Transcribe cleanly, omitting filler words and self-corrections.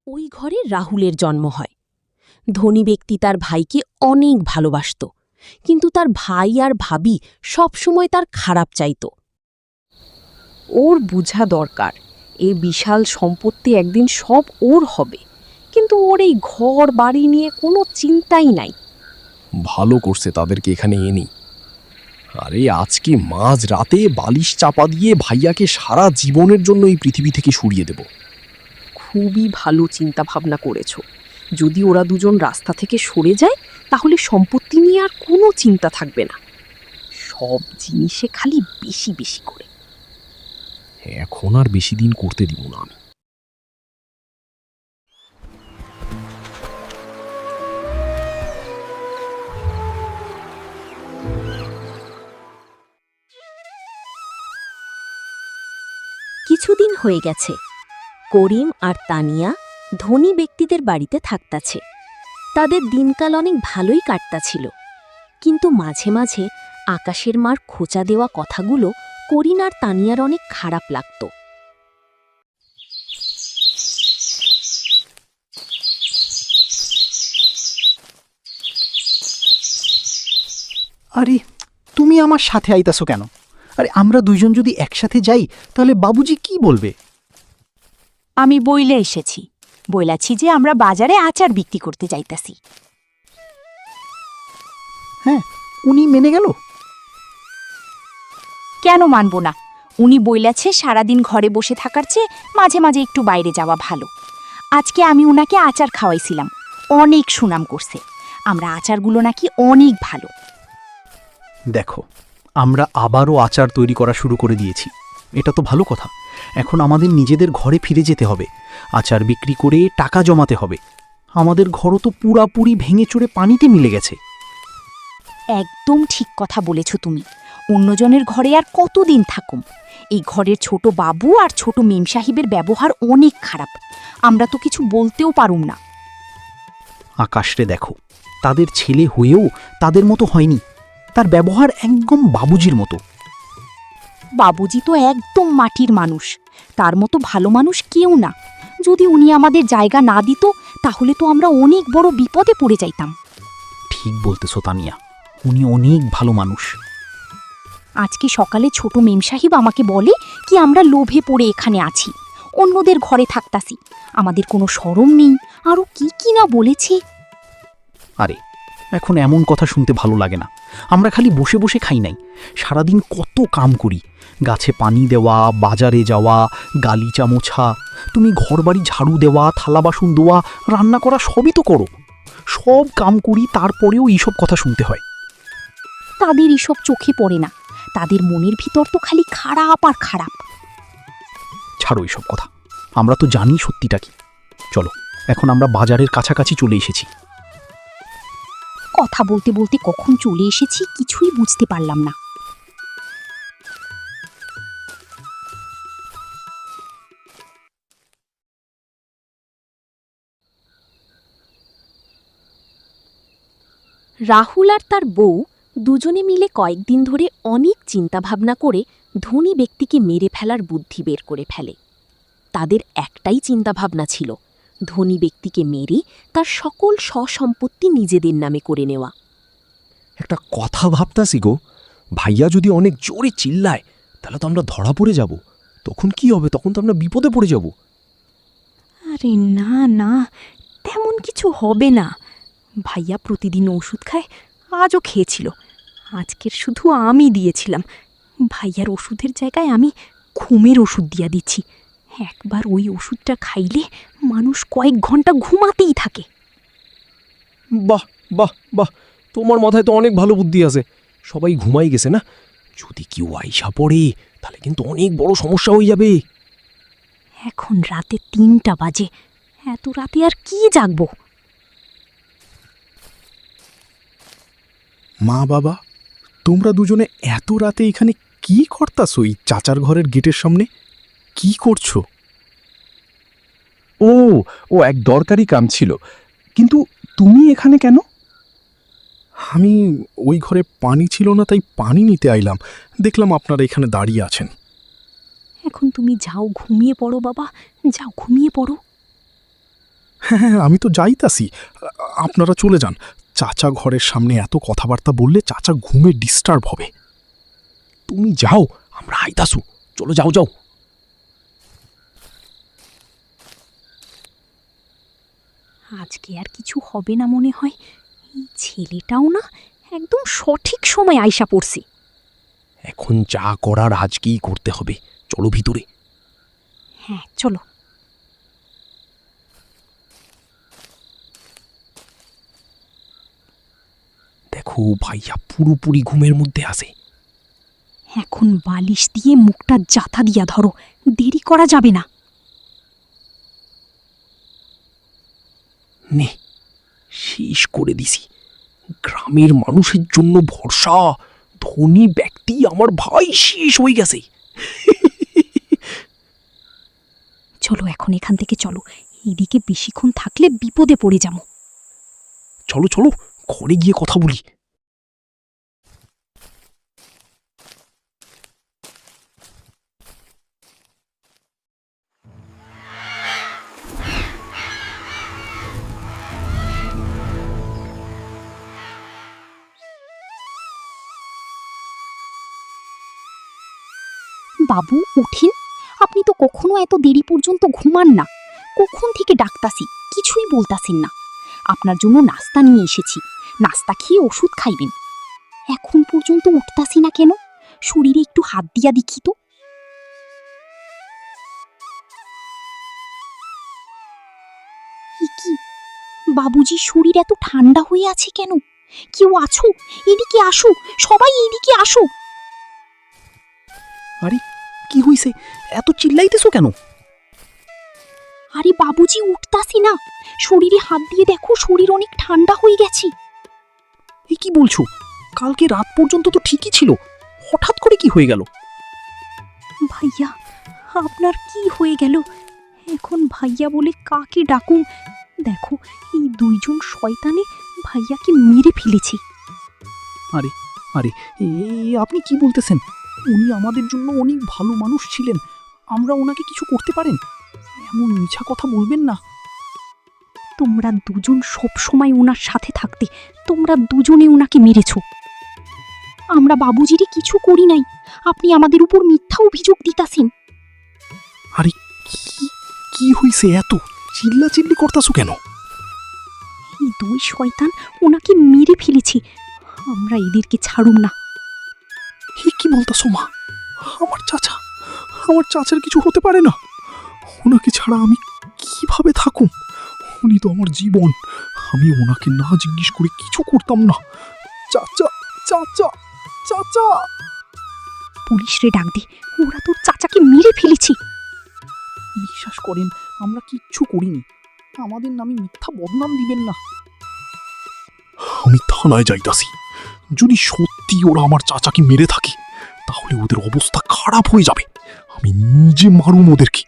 ওই ঘরে রাহুলের জন্ম হয়। ধনী ব্যক্তি তার ভাইকে অনেক ভালোবাসত, কিন্তু তার ভাই আর ভাবি সবসময় তার খারাপ চাইত। ওর বুঝা দরকার, এই বিশাল সম্পত্তি একদিন সব ওর হবে, কিন্তু ওর এই ঘর বাড়ি নিয়ে কোনো চিন্তাই নাই। ভালো করছে তাদেরকে এখানে এনে। আরে আজকে মাঝ রাতে বালিশ চাপা দিয়ে ভাইয়াকে সারা জীবনের জন্য এই পৃথিবী থেকে সরিয়ে দেব। খুবই ভালো চিন্তা ভাবনা করেছো। যদি ওরা দুজন রাস্তা থেকে সরে যায় তাহলে সম্পত্তি নিয়ে আর কোনো চিন্তা থাকবে না। সব জিনিসে খালি বেশি বেশি করে। এখন আর বেশি দিন করতে দিব না আমি। কিছুদিন হয়ে গেছে, করিম আর তানিয়া ধনী ব্যক্তিদের বাড়িতে থাকতাছে। তাদের দিনকাল অনেক ভালোই কাটতাছিল, কিন্তু মাঝে মাঝে আকাশের মার খোঁচা দেওয়া কথাগুলো করিম আর তানিয়ার অনেক খারাপ লাগত। আরে তুমি আমার সাথে আইতাছো কেন? আরে আমরা দুইজন যদি একসাথে যাই তাহলে বাবুজি কি বলবে? আমি বইলে এসেছি, বইলাছি যে আমরা বাজারে আচার বিক্রি করতে যাইতাছি। হ্যাঁ, উনি মেনে গেল? কেন মানব না? উনি বইলাছে সারাদিন ঘরে বসে থাকার চেয়ে মাঝে মাঝে একটু বাইরে যাওয়া ভালো। আজকে আমি উনাকে আচার খাওয়াইছিলাম, অনেক সুনাম করছে। আমরা আচারগুলো নাকি অনেক ভালো। দেখো, আমরা আবারও আচার তৈরি করা শুরু করে দিয়েছি। এটা তো ভালো কথা। এখন আমাদের নিজেদের ঘরে ফিরে যেতে হবে, আচার বিক্রি করে টাকা জমাতে হবে। আমাদের ঘরও তো পুরাপুরি ভেঙে চড়ে পানিতে মিলে গেছে। একদম ঠিক কথা বলেছ তুমি। অন্যজনের ঘরে আর কতদিন থাকুম? এই ঘরের ছোট বাবু আর ছোট মেম সাহেবের ব্যবহার অনেক খারাপ। আমরা তো কিছু বলতেও পারুম না। আকাশরে দেখো, তাদের ছেলে হয়েও তাদের মতো হয়নি। তার ব্যবহার একদম বাবুজির মতো। বাবুজি তো একদম মাটির মানুষ, তার মতো ভালো মানুষ কেউ না। যদি উনি আমাদের জায়গা না দিত তাহলে তো আমরা অনেক বড় বিপদে পড়ে যাইতাম। ঠিক বলতেছো তানিয়া, উনি অনেক ভালো মানুষ। আজকে সকালে ছোট মেম সাহেব আমাকে বলে কি আমরা লোভে পড়ে এখানে আছি, অন্যদের ঘরে থাকতাছি, আমাদের কোনো শরম নেই, আরও কি কি না বলেছে। আরে এখন এমন কথা শুনতে ভালো লাগে না। আমরা খালি বসে বসে খাই নাই, সারাদিন কত কাম করি। গাছে পানি দেওয়া, বাজারে যাওয়া, গালিচা মোছা, তুমি ঘরবাড়ি ঝাড়ু দেওয়া, থালা বাসন ধোয়া, রান্না করা সবই তো করো। সব কাম করি, তারপরেও এইসব কথা শুনতে হয়। তাদের এসব চোখে পড়ে না, তাদের মনের ভিতর তো খালি খারাপ আর খারাপ। ছাড়ো এইসব কথা, আমরা তো জানি সত্যিটা কি। চলো, এখন আমরা বাজারের কাছাকাছি চলে এসেছি। কথা বলতে বলতে কখন চলে এসেছি কিছুই বুঝতে পারলাম না। রাহুল আর তার বউ দুজনে মিলে কয়েকদিন ধরে অনেক চিন্তাভাবনা করে ধনী ব্যক্তিকে মেরে ফেলার বুদ্ধি বের করে ফেলে। তাদের একটাই চিন্তাভাবনা ছিল, ধনী ব্যক্তিকে মেরে তার সকল সসম্পত্তি নিজেদের নামে করে নেওয়া। একটা কথা ভাবতাছি গো, ভাইয়া যদি অনেক জোরে চিল্লায় তাহলে তো আমরা ধরা পড়ে যাব। তখন কি হবে? তখন তো আমরা বিপদে পড়ে যাব। আরে না না, তেমন কিছু হবে না। ভাইয়া প্রতিদিন ওষুধ খায়, আজও খেয়েছিল। আজকের শুধু আমি দিয়েছিলাম। ভাইয়ার ওষুধের জায়গায় আমি ঘুমের ওষুধ দিয়া দিচ্ছি। একবার ওই ওষুধটা খাইলে মানুষ কয়েক ঘন্টা ঘুমাতেই থাকে। বাহ বাহ বাহ, তোমার মাথায় তো অনেক ভালো বুদ্ধি আছে। সবাই ঘুমাই গেছে না? যদি কেউ আইসা পড়ে তাহলে কিন্তু অনেক বড় সমস্যা হয়ে যাবে। এখন রাতে 3টা বাজে, এত রাতে আর কি জাগবো? মা বাবা, তোমরা দুজনে এত রাতে এখানে কি করতাছো? এই চাচার ঘরের গেটের সামনে কি করছো? ও ও এক দরকারি কাম ছিল, কিন্তু তুমি এখানে কেন? আমি ওই ঘরে পানি ছিল না, তাই পানি নিতে আইলাম। দেখলাম আপনারা এখানে দাঁড়িয়ে আছেন। এখন তুমি যাও, ঘুমিয়ে পড়ো বাবা, যাও ঘুমিয়ে পড়ো। হ্যাঁ, আমি তো যাইতাছি। আপনারা চলে যান। চাচা ঘরের সামনে এত কথাবার্তা বললে চাচা ঘুমে ডিস্টার্ব হবে। তুমি যাও, আমরা আইতাছু। চলো, যাও যাও। আজকে আর কিছু হবে না মনে হয়। এই ছেলেটাও না একদম সঠিক সময় আইসা পড়ছে। এখন যা করার আজকেই করতে হবে। চলো ভিতরে। হ্যাঁ চলো। দেখো ভাইয়া পুরোপুরি ঘুমের মধ্যে আছে। এখন বালিশ দিয়ে মুখটা জাথা দিয়া ধরো, দেরি করা যাবে না। নে, শেষ করে দিছি। গ্রামের মানুষের জন্য ভরসা ধনী ব্যক্তি আমার ভাই শেষ হয়ে গেছে। চলো এখন এখান থেকে চলো, এদিকে বেশিক্ষণ থাকলে বিপদে পড়ে যাবো। চলো চলো, ঘরে গিয়ে কথা বলি। বাবু উঠিন, আপনি তো কখনো এত দেরি পর্যন্ত ঘুমান না। কখন থেকে ডাকতাছি, কিছুই বলতাছেন না। আপনার জন্য নাস্তা নিয়ে এসেছি, নাস্তা খেয়ে ওষুধ খাইবেন। এখন পর্যন্ত উঠতাছি না কেন? শরীরে একটু হাত দিয়া দেখি তো। এ কি বাবুজি, শরীর এত ঠান্ডা হয়ে আছে কেন? কেউ আছো? এদিকে আসো, সবাই এদিকে আসো। আরে কি হইছে? এত চিল্লাইতেছো কেন? আরে বাবুজি, উঠতাছি না। শরীরে হাত দিয়ে দেখো, শরীর অনেক ঠান্ডা হয়ে গেছে। এ কি বলছো? কালকে রাত পর্যন্ত তো ঠিকই ছিল, হঠাৎ করে কি হয়ে গেল? ভাইয়া, আপনার কি হয়ে গেল? এখন ভাইয়া বলে কাকে ডাকুম? দেখো, এই দুইজন শয়তানে ভাইয়াকে মেরে ফেলেছে। আরে আরে, আপনি কি বলতেছেন? উনি আমাদের জন্য অনেক ভালো মানুষ ছিলেন, আমরা ওনাকে কিছু করতে পারেন? এমন মিছা কথা বলবেন না। তোমরা দুজন সব সময় ওনার সাথে থাকতে, তোমরা দুজনে ওনাকে মেরেছো। আমরা বাবুজিরে কিছু করি নাই, আপনি আমাদের উপর মিথ্যা অভিযোগ দিতাছেন। আরে কি কি হইছে? এত চিল্লাচিল্লি করতাছো কেন? এই দুই শয়তান ওনাকে মেরে ফেলেছে, আমরা এদেরকে ছাড়ুম না। হে কি বলতাছো মা? আমার চাচার কিছু হতে পারে না। ওনাকে ছাড়া আমি কিভাবে থাকুম? উনি তো আমার জীবন। আমি ওনাকে না জিজ্ঞেস করে কিছু করতাম না। চাচা চাচা চাচা! পুলিশরে ডাক দে, ওরা তোর চাচাকে মেরে ফেলেছে। বিশ্বাস করেন, আমরা কিচ্ছু করিনি। আমাদের নামে মিথ্যা বদনাম দিবেন না। আমি থানায় যাইতাছি। যদি সত্যি ওরা আমার চাচাকে মেরে থাকে তাহলে ওদের অবস্থা খারাপ হয়ে যাবে। আমি নিজে মারুম ওদেরকে।